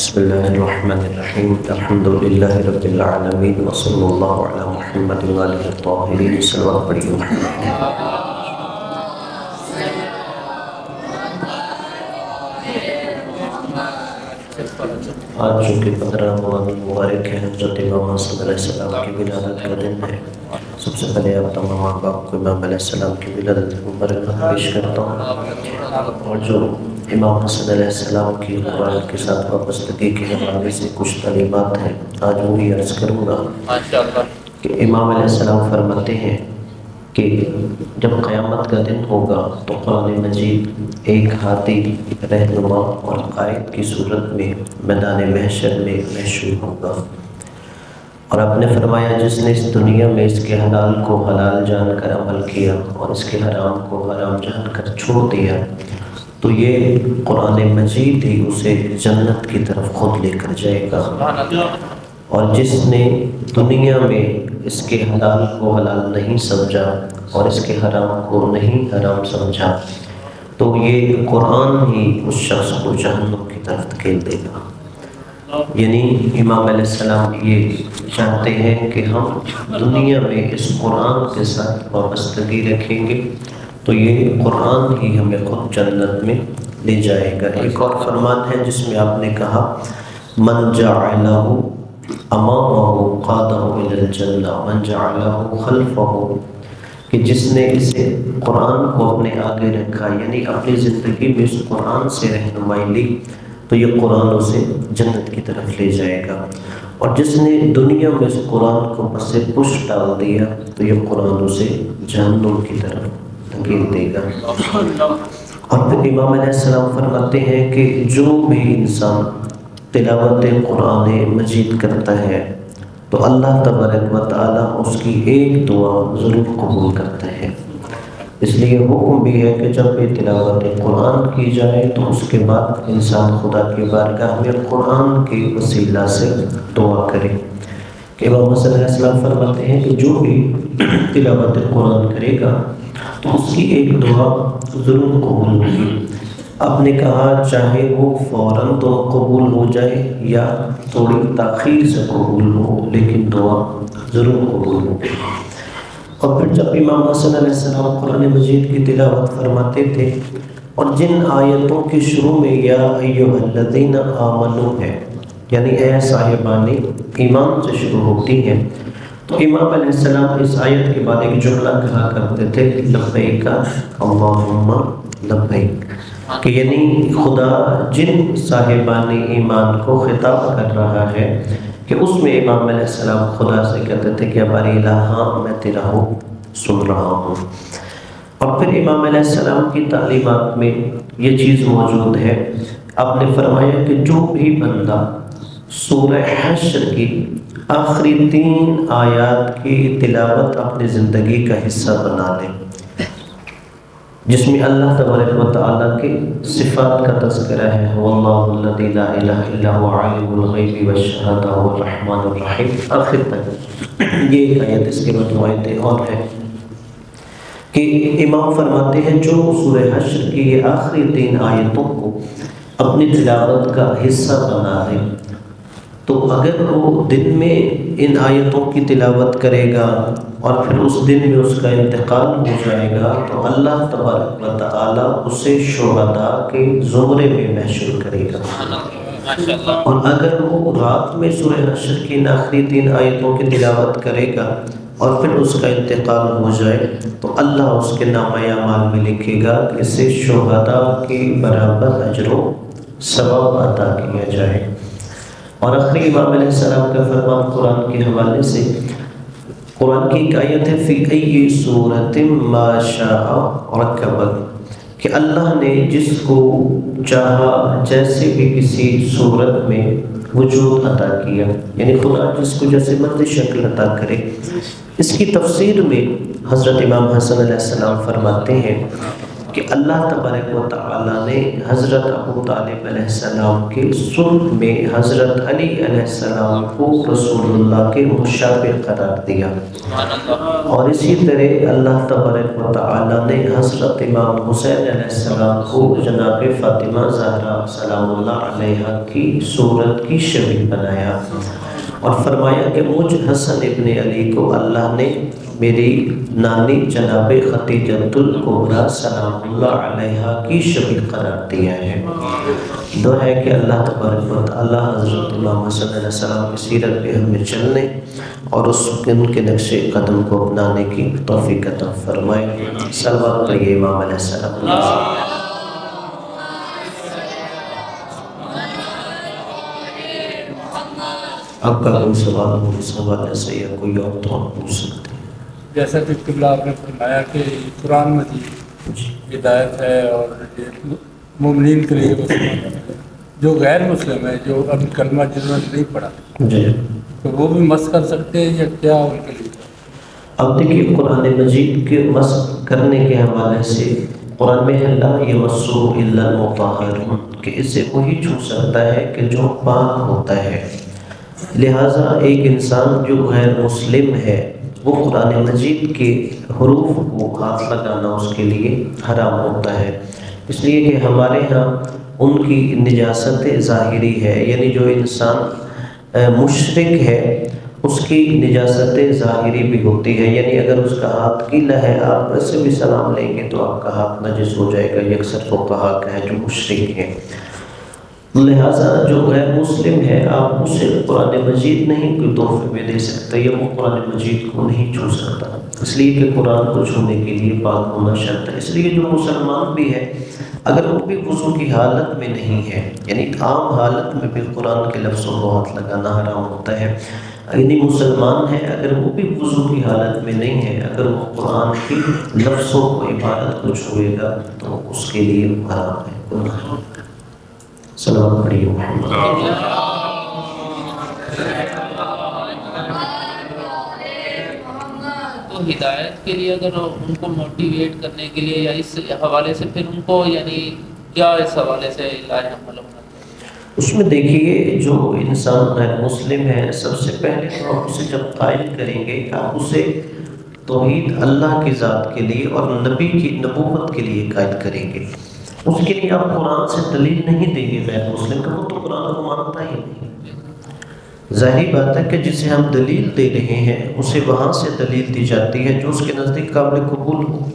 بسم اللہ الرحمن الرحیم الحمد للہ رب العالمین وصلی اللہ علی محمد وآلہ الطاہرین صلوات پڑھیے محمد۔ آج چونکہ 15 رمضان مبارک ہے، حضرت امام حسن علیہ السلام کی ولادت کا دن ہے۔ سب سے پہلے آپ تمام احباب کو امام علیہ السلام کی ولادت مبارک پیش کرتا ہوں، اور جو امام حسن علیہ السلام کی قرآن کے ساتھ وابستگی کے حوالے سے کچھ تعلیمات ہیں، آج وہی عرض کروں گا کہ امام علیہ السلام فرماتے ہیں کہ جب قیامت کا دن ہوگا تو قرآن مجید ایک ہادی، رہنما اور قائد کی صورت میں میدان محشر میں محشور ہوگا، اور آپ نے فرمایا جس نے اس دنیا میں اس کے حلال کو حلال جان کر عمل کیا اور اس کے حرام کو حرام جان کر چھوڑ دیا تو یہ قرآن مجید ہی اسے جنت کی طرف خود لے کر جائے گا، اور جس نے دنیا میں اس کے حلال کو حلال نہیں سمجھا اور اس کے حرام کو نہیں حرام سمجھا تو یہ قرآن ہی اس شخص کو جہنم کی طرف دھکیل دے گا۔ یعنی امام علیہ السلام یہ چاہتے ہیں کہ ہم دنیا میں اس قرآن کے ساتھ وابستگی رکھیں گے تو یہ قرآن ہی ہمیں خود جنت میں لے جائے گا۔ ایک اور فرمان ہے جس میں آپ نے کہا من جعلہ امامہ قادہ الی الجنہ من جعلہ خلفہ، کہ جس نے اسے قرآن کو اپنے آگے رکھا، یعنی اپنی زندگی میں اس قرآن سے رہنمائی لی تو یہ قرآن اسے جنت کی طرف لے جائے گا، اور جس نے دنیا میں اس قرآن کو پس پش ڈال دیا تو یہ قرآن اسے جہنم کی طرف دھکیل دے گا۔ اور پھر امام علیہ السلام فرماتے ہیں کہ جو بھی انسان تلاوت قرآن مجید کرتا ہے تو اللہ تبارک و تعالیٰ اس کی ایک دعا ضرور قبول کرتا ہے، اس لیے حکم بھی ہے کہ جب بھی تلاوت قرآن کی جائے تو اس کے بعد انسان خدا کی بارگاہ میں قرآن کے وسیلہ سے دعا کرے۔ کہ امام حسن علیہ السلام فرماتے ہیں کہ جو بھی تلاوت قرآن کرے گا تو اس کی ایک دعا ضرور قبول ہوگی۔ آپ نے کہا چاہے وہ فوراً تو قبول ہو جائے یا تھوڑی تاخیر سے قبول ہو، لیکن دعا ضرور قبول ہوگی۔ اور پھر جب امام حسن علیہ السلام قرآن مجید کی تلاوت فرماتے تھے اور جن آیتوں کے شروع میں یا ایھا الذین آمنوا ہے، یعنی اے صاحبان ایمان سے شروع ہوتی ہیں، تو امام علیہ السلام اس آیت کے بعد ایک جملہ کہا کرتے تھے لبیک اللہم لبیک، کہ یعنی خدا جن صاحبان ایمان کو خطاب کر رہا ہے کہ اس میں امام علیہ السلام خدا سے کہتے تھے کہ باری الہ میں تیرا حکم سن رہا ہوں۔ اور پھر امام علیہ السلام کی تعلیمات میں یہ چیز موجود ہے، آپ نے فرمایا کہ جو بھی بندہ سورہ حشر کی آخری 3 آیات کی تلاوت اپنی زندگی کا حصہ بنا لے، جس میں اللہ تبارک و تعالیٰ کے صفات کا تذکرہ ہے، واللہ الذی لا الہ الا هو عالم الغیب والشہادہ هو الرحمن الرحیم، آخر تک یہ ایک آیت، اس کے بعد آیتیں اور ہیں کہ امام فرماتے ہیں جو سورہ حشر کی یہ آخری 3 آیتوں کو اپنی تلاوت کا حصہ بنا لے تو اگر وہ دن میں ان آیتوں کی تلاوت کرے گا اور پھر اس دن میں اس کا انتقال ہو جائے گا تو اللہ تبارک و تعالیٰ اسے شہداء کے زمرے میں محشور کرے گا، اور اگر وہ رات میں سورہ حشر کی آخری 3 آیتوں کی تلاوت کرے گا اور پھر اس کا انتقال ہو جائے تو اللہ اس کے نامہ اعمال میں لکھے گا کہ اسے شہداء کے برابر اجر و ثواب عطا کیا جائے۔ اور آخری امام علیہ السلام کا فرمان قرآن کے حوالے سے، قرآن کی ایک آیت ہے فی ای صورت ما شاء رکبک، کہ اللہ نے جس کو چاہا جیسے بھی کسی صورت میں وجود عطا کیا، یعنی خدا جس کو جیسے مرضی شکل عطا کرے۔ اس کی تفسیر میں حضرت امام حسن علیہ السلام فرماتے ہیں کہ اللہ تبارک و تعالیٰ نے حضرت ابو طالب علیہ السلام کے صلح میں حضرت علی علیہ السلام کو رسول اللہ کے مشابہ قرار دیا، اور اسی طرح اللہ تبارک و تعالیٰ نے حضرت امام حسین علیہ السلام کو جناب فاطمہ زہرا سلام اللہ علیہا کی صورت کی شبیہ بنایا، اور فرمایا کہ مجھ حسن ابن علی کو اللہ نے میری نانی جناب خدیجۃ الکبریٰ سلام اللہ علیہا کی شبیہ قرار دیا ہے۔ دعا ہے کہ اللہ تبارک و تعالیٰ حضرت امام حسن علیہ السلام کی سیرت پہ ہمیں چلنے اور ان کے نقش قدم کو اپنانے کی توفیق عطا فرمائے۔ صلوات پڑھیے امام علیہ السلام۔ آپ کا کوئی سوال ہو اس حوالے سے یا کوئی اور تو آپ پوچھ سکتے ہیں۔ جیسا کہ قبلہ آپ نے فرمایا کہ قرآن مجید ہدایت ہے اور یہ مومنین کے لیے جو غیر مسلم ہے، جو ابھی کلمہ جنہوں نے نہیں پڑھا تو وہ بھی مس کر سکتے ہیں یا کیا ان کے لیے؟ اب دیکھیے قرآن مجید کے مس کرنے کے حوالے سے قرآن میں لا یمسہ الا المطہرون کہ اسے وہی چھو سکتا ہے کہ جو پاک ہوتا ہے، لہٰذا ایک انسان جو غیر مسلم ہے وہ قرآن مجید کے حروف کو ہاتھ لگانا اس کے لیے حرام ہوتا ہے، اس لیے کہ ہمارے ہاں ان کی نجاست ظاہری ہے، یعنی جو انسان مشرک ہے اس کی نجاست ظاہری بھی ہوتی ہے، یعنی اگر اس کا ہاتھ گیلا ہے آپ ویسے بھی سلام لیں گے تو آپ کا ہاتھ نجس ہو جائے گا، یہ اکثر فقہا کا ہے جو مشرک ہے۔ لہٰذا جو غیر مسلم ہے آپ اسے قرآن مجید نہیں کوئی تحفے میں دے سکتے یا وہ قرآن مجید کو نہیں چھو سکتا، اس لیے کہ قرآن کو چھونے کے لیے پاک ہونا شرط ہے۔ اس لیے جو مسلمان بھی ہے اگر وہ بھی وضو کی حالت میں نہیں ہے، یعنی عام حالت میں بھی قرآن کے لفظوں کو ہاتھ لگانا حرام ہوتا ہے، یعنی مسلمان ہے اگر وہ بھی وضو کی حالت میں نہیں ہے، اگر وہ قرآن کے لفظوں کو عبارت کو چھوئے گا تو اس کے لیے حرام ہے۔ سلام پڑھیے محمد۔ تو ہدایت کے لیے اگر ان کو موٹیویٹ کرنے کے لیے یا اس حوالے سے پھر ان کو یعنی کیا اس حوالے سے لاہ عمل ہونا چاہیے؟ اس میں دیکھیے جو انسان غیر مسلم ہے سب سے پہلے تو آپ اسے جب قائل کریں گے آپ اسے توحید اللہ کی ذات کے لیے اور نبی کی نبوت کے لیے قائل کریں گے، اس کے لیے آپ قرآن سے دلیل نہیں دیں گے غیر مسلم کا، وہ تو قرآن کو مانتا ہی نہیں۔ ظاہری بات ہے کہ جسے ہم دلیل دے رہے ہیں اسے وہاں سے دلیل دی جاتی ہے جو اس کے نزدیک قابل قبول ہو۔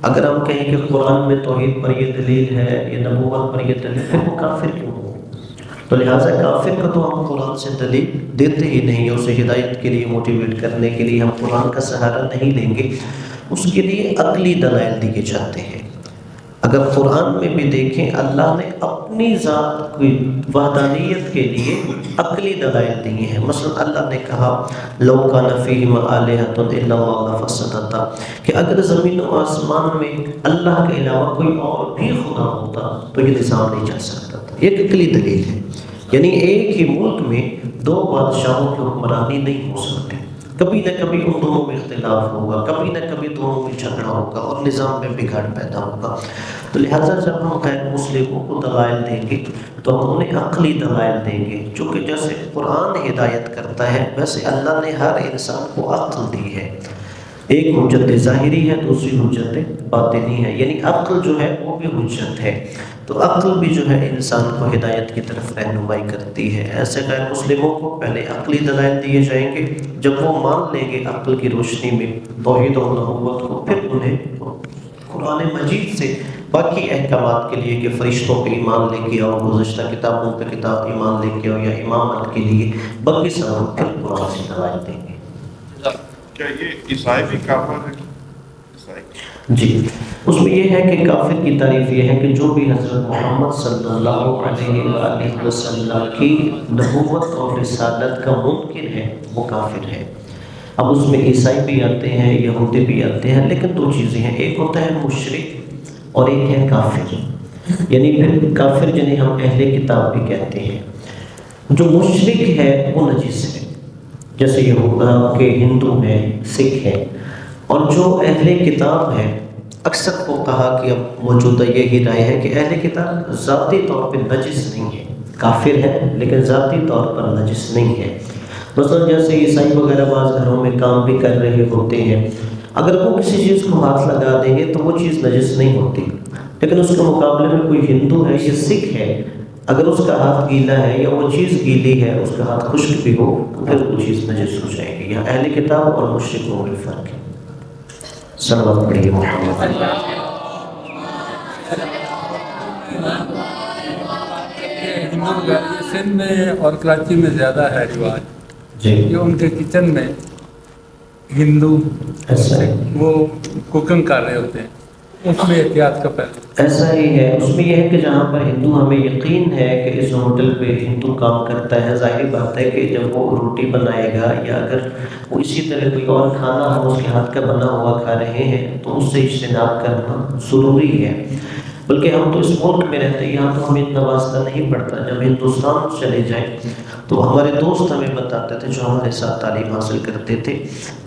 اگر ہم کہیں کہ قرآن میں توحید پر یہ دلیل ہے یا نبوت پر یہ دلیل، پھر وہ کافر کیوں ہو؟ تو لہٰذا کافر کا تو ہم قرآن سے دلیل دیتے ہی نہیں، اسے ہدایت کے لیے موٹیویٹ کرنے کے لیے ہم قرآن کا سہارا نہیں لیں گے، اس کے لیے عقلی دلائل دیے جاتے ہیں۔ اگر قرآن میں بھی دیکھیں اللہ نے اپنی ذات کی وحدانیت کے لیے عقلی دلائل دیے ہیں، مثلا اللہ نے کہا لو کان فیہما آلہۃ الا اللہ لفسدتا، کہ اگر زمین و آسمان میں اللہ کے علاوہ کوئی اور بھی خدا ہوتا تو یہ نظام نہیں چل سکتا تھا۔ یہ عقلی دلیل ہے، یعنی ایک ہی ملک میں دو بادشاہوں کی حکمرانی نہیں ہو سکتی، کبھی نہ کبھی ان دونوں میں اختلاف ہوگا، کبھی نہ کبھی دونوں میں جھگڑا ہوگا اور نظام میں بگاڑ پیدا ہوگا۔ تو لہٰذا جب ہم غیر مسلموں کو دلائل دیں گے تو ہم انہیں عقلی دلائل دیں گے، چونکہ جیسے قرآن ہدایت کرتا ہے ویسے اللہ نے ہر انسان کو عقل دی ہے، ایک حجت ظاہری ہے دوسری حجت باطنی ہے، یعنی عقل جو ہے وہ بھی حجت ہے، تو عقل بھی جو ہے انسان کو ہدایت کی طرف رہنمائی کرتی ہے۔ ایسے غیر مسلموں کو پہلے عقلی دلائل دیے جائیں گے، جب وہ مان لیں گے عقل کی روشنی میں توحید و نبوت کو، پھر انہیں قرآن مجید سے باقی احکامات کے لیے کہ فرشتوں پہ ایمان لے کے آؤ، گزشتہ کتابوں پہ کتاب ایمان لے کے آؤ، یا امامت کے لیے باقی سب پھر قرآن سے دلائل دیں گے۔ کیا یہ عیسائی بھی کافر ہے؟ جی، اس میں یہ ہے کہ کافر کی تعریف یہ ہے کہ جو بھی حضرت محمد صلی اللہ علیہ وآلہ وسلم کی نبوت اور رسالت کا منکر ہے وہ کافر ہے۔ اب اس میں عیسائی بھی آتے ہیں، یہودی بھی آتے ہیں، لیکن دو چیزیں ہیں، ایک ہوتا ہے مشرک اور ایک ہے کافر، یعنی پھر کافر جنہیں ہم اہل کتاب بھی کہتے ہیں۔ جو مشرک ہے وہ نجس ہے، جیسے یہودی کے ہندو ہیں، سکھ ہیں، اور جو اہل کتاب ہے اکثر فقہا کی اب موجودہ یہی رائے ہے کہ اہل کتاب ذاتی طور پہ نجس نہیں ہے، کافر ہے لیکن ذاتی طور پر نجس نہیں ہے۔ مثلا جیسے عیسائی وغیرہ بعض گھروں میں کام بھی کر رہے ہوتے ہیں، اگر وہ کسی چیز کو ہاتھ لگا دیں گے تو وہ چیز نجس نہیں ہوتی، لیکن اس کے مقابلے میں کوئی ہندو ہے یا سکھ ہے، اگر اس کا ہاتھ گیلا ہے یا وہ چیز گیلی ہے، اس کا ہاتھ خشک بھی ہو تو پھر وہ چیز نجس ہو جائے گی۔ یہاں اہل کتاب اور مشرکوں میں فرق ہے۔ صلوات پڑھیے محمد۔ ہندو سندھ میں اور کراچی میں زیادہ ہے رواج جی کہ ان کے کچن میں ہندو وہ کوکنگ کر رہے ہوتے ہیں، اس میں احتیاط کا پہلو ایسا ہی ہے۔ اس میں یہ ہے کہ جہاں پر ہندو ہمیں یقین ہے کہ اس ہوٹل پہ ہندو کام کرتا ہے، ظاہر بات ہے کہ جب وہ روٹی بنائے گا یا اگر وہ اسی طرح کوئی اور کھانا ہم اس کے ہاتھ کا بنا ہوا کھا رہے ہیں تو اس سے اجتناب کرنا ضروری ہے۔ بلکہ ہم تو اس ملک میں رہتے ہیں، یہاں تو ہمیں اتنا واسطہ نہیں پڑتا۔ جب ہندوستان چلے جائیں تو ہمارے دوست ہمیں بتاتے تھے جو ہمارے ساتھ تعلیم حاصل کرتے تھے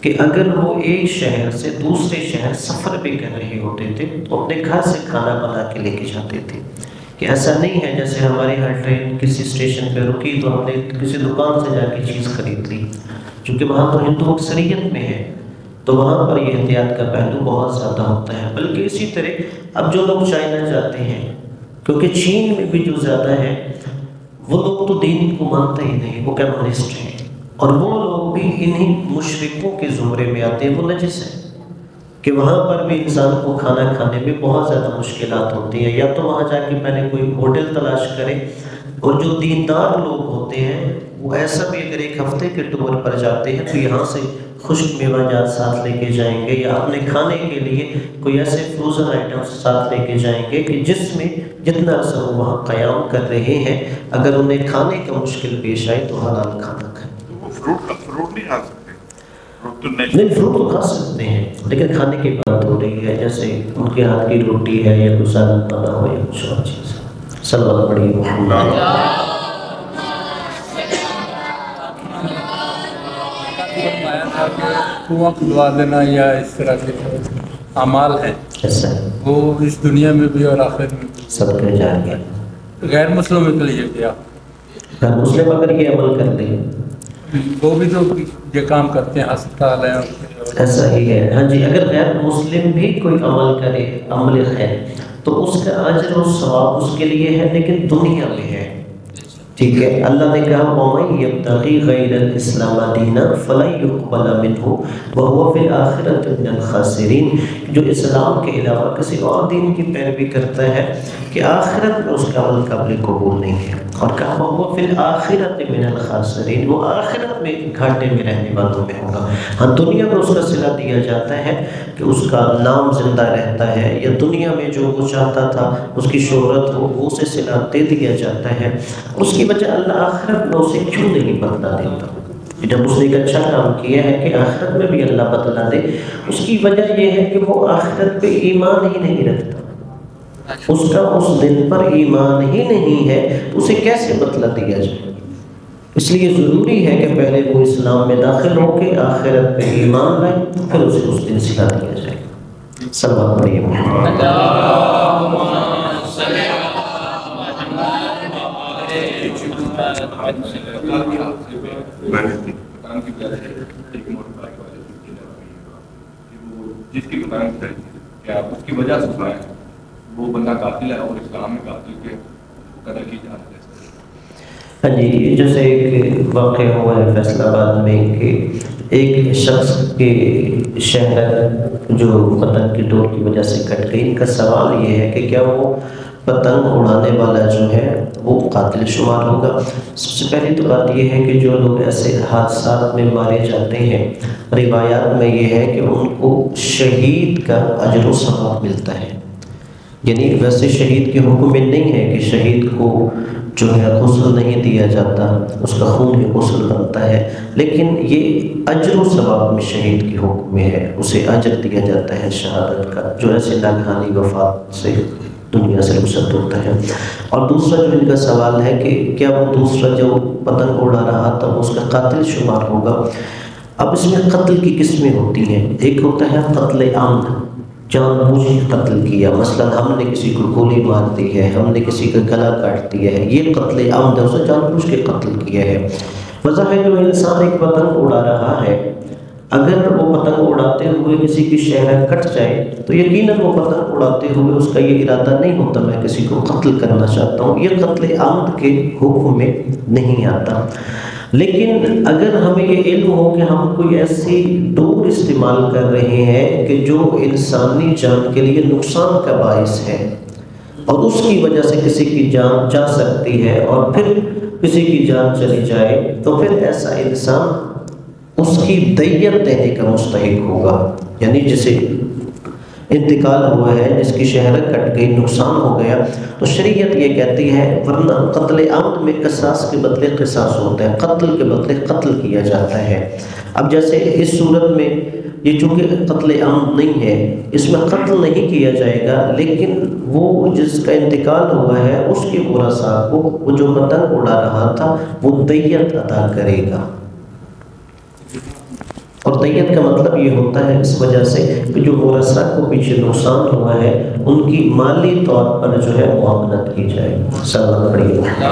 کہ اگر وہ ایک شہر سے دوسرے شہر سفر بھی کر رہے ہوتے تھے تو اپنے گھر سے کھانا بنا کے لے کے جاتے تھے، کہ ایسا نہیں ہے جیسے ہمارے یہاں ٹرین کسی اسٹیشن پہ رکی تو ہم نے کسی دکان سے جا کے چیز خرید لی، چونکہ وہاں تو ہندو اکثریت میں ہے تو وہاں پر یہ احتیاط کا پہلو بہت زیادہ ہوتا ہے۔ بلکہ اسی طرح اب جو لوگ چائنا جاتے ہیں، کیونکہ چین میں بھی جو زیادہ ہے وہ لوگ تو دین کو مانتے ہی نہیں، وہ کمیونسٹ ہیں، اور وہ لوگ بھی انہی مشرکوں کے زمرے میں آتے ہیں، وہ نجس ہیں کہ وہاں پر بھی انسان کو کھانا کھانے میں بہت زیادہ مشکلات ہوتی ہیں۔ یا تو وہاں جا کے پہلے کوئی ہوٹل تلاش کرے، اور جو دیندار لوگ ہوتے ہیں وہ ایسا بھی اگر ایک ہفتے کے ٹور پر جاتے ہیں تو یہاں سے خشک میوہ جات ساتھ لے کے جائیں گے، یا اپنے کھانے کے لیے کوئی ایسے فروزن آئٹمس ساتھ لے کے جائیں گے کہ جس میں جتنا عرصہ وہ وہاں قیام کر رہے ہیں اگر انہیں کھانے کا مشکل پیش آئے تو حلال کھانا کھائیں۔ وہ فروٹ نہیں کھا سکتے؟ فروٹ تو نہیں، فروٹ تو کھا سکتے ہیں لیکن کھانے کی بات ہو رہی ہے، جیسے ان کے ہاتھ کی روٹی ہے یا کوئی سالن بنا ہو یا کچھ اور چیز۔ صلوات پڑھیے محمد۔ کنواں کھلوا دینا یا اس طرح کے اعمال ہیں ایسا وہ اس دنیا میں بھی اور آخرت میں بھی سب کے جائیں گے، غیر مسلموں کے لیے کیا ہر مسلم اگر یہ عمل کر لے وہ بھی تو یہ کام کرتے ہیں، ہسپتال ہیں ایسا ہی ہے۔ ہاں جی، اگر غیر مسلم بھی کوئی عمل کرے عمل خیر تو اس کا اجر و ثواب اس کے لیے ہے، لیکن دنیا میں ہے، ٹھیک ہے۔ اللہ نے کہا وَمَن يَبْتَغِ غَيْرَ الْإِسْلَامَ دِينًا فَلَن يُقْبَلَ مِنْهُ وَهُوَ فِي الْآخِرَةِ مِنَ الْخَاسِرِينَ، جو اسلام کے علاوہ کسی اور دین کی پیروی کرتا ہے کہ آخرت میں اس کا عمل قابل قبول نہیں ہے، اور کہا وَهُوَ فِي الْآخِرَةِ مِنَ الْخَاسِرِينَ، وہ آخرت میں گھاٹے میں رہنے والوں میں ہوگا۔ ہاں دنیا میں اس کا صلہ دیا جاتا ہے کہ اس کا نام زندہ رہتا ہے، یا دنیا میں جو وہ چاہتا تھا اس کی شہرت ہو وہ اسے صلہ دے دیا جاتا ہے۔ اس کی وجہ اللہ آخرت میں اسے کیوں نہیں بدلا دیتا؟ جب اس نے ایک اچھا کام کیا ہے کہ آخرت میں بھی اللہ بدلا دے، اس کی وجہ یہ ہے کہ وہ آخرت پہ ایمان ہی نہیں رکھتا، اس کا اس دن پر ایمان ہی نہیں ہے، تو اسے کیسے بدلا دیا جائے؟ اس لیے ضروری ہے کہ پہلے وہ اسلام میں داخل ہو کے آخرت پہ ایمان لائے، پھر اسے اس دن صلہ دیا جائے۔ صلوات پڑھیے محمد۔ جس کی کیا اس کی وجہ سے وہ بندہ قاتل ہے اور اسلام میں قاتل کے قدر کی جاتی ہے۔ ہاں جی، جیسے ایک واقعہ ہوا ہے فیصل آباد میں کہ ایک شخص کے شہر جو پتنگ کی ڈور کی وجہ سے کٹ گئی، ان کا سوال یہ ہے کہ کیا وہ پتنگ اڑانے والا جو ہے وہ قاتل شمار ہوگا؟ سب سے پہلی تو بات یہ ہے کہ جو لوگ ایسے حادثات میں مارے جاتے ہیں، روایات میں یہ ہے کہ ان کو شہید کا اجر و ثواب ملتا ہے، یعنی ویسے شہید کے حکم میں نہیں ہے کہ شہید کو جو ہے غسل نہیں دیا جاتا، اس کا خون ہی غسل بنتا ہے، لیکن یہ اجر و ثواب میں شہید کے حکم میں ہے، اسے اجر دیا جاتا ہے شہادت کا، جو ایسے ناگہانی وفات سے دنیا سے رخصت ہوتا ہے۔ اور دوسرا جو ان کا سوال ہے کہ کیا وہ دوسرا جو پتنگ اڑا رہا تھا اس کا قاتل شمار ہوگا؟ اب اس میں قتل کی قسمیں ہوتی ہیں، ایک ہوتا ہے قتل عمد، جان بوجھ کے قتل کیا، مثلا ہم نے کسی کو گولی مار دی ہے، ہم نے کسی کا گلا کاٹ دیا ہے، یہ قتل عمد ہے، اسے جان بوجھ کے قتل کیا ہے۔ وضاحت جو انسان ایک پتنگ اڑا رہا ہے، اگر وہ پتنگ اڑاتے ہوئے کسی کی شہرہ کٹ جائے تو یقیناً وہ پتنگ اڑاتے ہوئے اس کا یہ ارادہ نہیں ہوتا میں کسی کو قتل کرنا چاہتا ہوں، یہ قتل عمد کے حکم میں نہیں آتا۔ لیکن اگر ہمیں یہ علم ہو کہ ہم کوئی ایسی ڈور استعمال کر رہے ہیں کہ جو انسانی جان کے لیے نقصان کا باعث ہے اور اس کی وجہ سے کسی کی جان جا سکتی ہے اور پھر کسی کی جان چلی جائے، تو پھر ایسا انسان اس کی دیت دینے کا مستحق ہوگا، یعنی جسے انتقال ہوا ہے، جس کی شہرت کٹ گئی، نقصان ہو گیا، تو شریعت یہ کہتی ہے، ورنہ قتل عمد میں قصاص کے بدلے قصاص ہوتا ہے، قتل کے بدلے قتل کیا جاتا ہے۔ اب جیسے اس صورت میں یہ چونکہ قتل عمد نہیں ہے، اس میں قتل نہیں کیا جائے گا، لیکن وہ جس کا انتقال ہوا ہے اس کے ورثاء کو وہ جو پتنگ اڑا رہا تھا وہ دیت ادا کرے گا۔ اور دیت کا مطلب یہ ہوتا ہے اس وجہ سے کہ جو ورثاء کو پیچھے نقصان ہوا ہے ان کی مالی طور پر جو ہے معاونت کی جائے۔ صلی اللہ علیہ وسلم۔